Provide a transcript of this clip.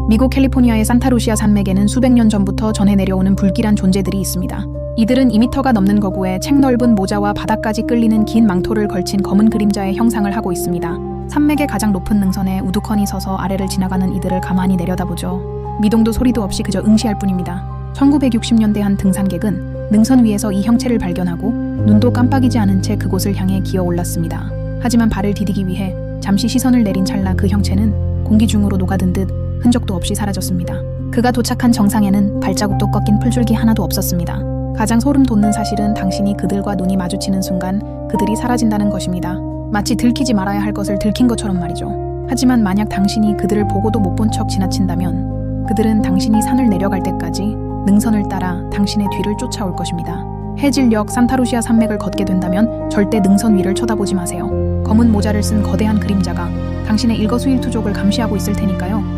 미국 캘리포니아의 산타루시아 산맥에는 수백 년 전부터 전해 내려오는 불길한 존재들이 있습니다. 이들은 2m가 넘는 거구에 책 넓은 모자와 바닥까지 끌리는 긴 망토를 걸친 검은 그림자의 형상을 하고 있습니다. 산맥의 가장 높은 능선에 우두커니 서서 아래를 지나가는 이들을 가만히 내려다보죠. 미동도 소리도 없이 그저 응시할 뿐입니다. 1960년대 한 등산객은 능선 위에서 이 형체를 발견하고 눈도 깜빡이지 않은 채 그곳을 향해 기어 올랐습니다. 하지만 발을 디디기 위해 잠시 시선을 내린 찰나 그 형체는 공기 중으로 녹아든 듯 흔적도 없이 사라졌습니다. 그가 도착한 정상에는 발자국도 꺾인 풀줄기 하나도 없었습니다. 가장 소름 돋는 사실은 당신이 그들과 눈이 마주치는 순간 그들이 사라진다는 것입니다. 마치 들키지 말아야 할 것을 들킨 것처럼 말이죠. 하지만 만약 당신이 그들을 보고도 못 본 척 지나친다면 그들은 당신이 산을 내려갈 때까지 능선을 따라 당신의 뒤를 쫓아올 것입니다. 해질녘 산타루시아 산맥을 걷게 된다면 절대 능선 위를 쳐다보지 마세요. 검은 모자를 쓴 거대한 그림자가 당신의 일거수일투족을 감시하고 있을 테니까요.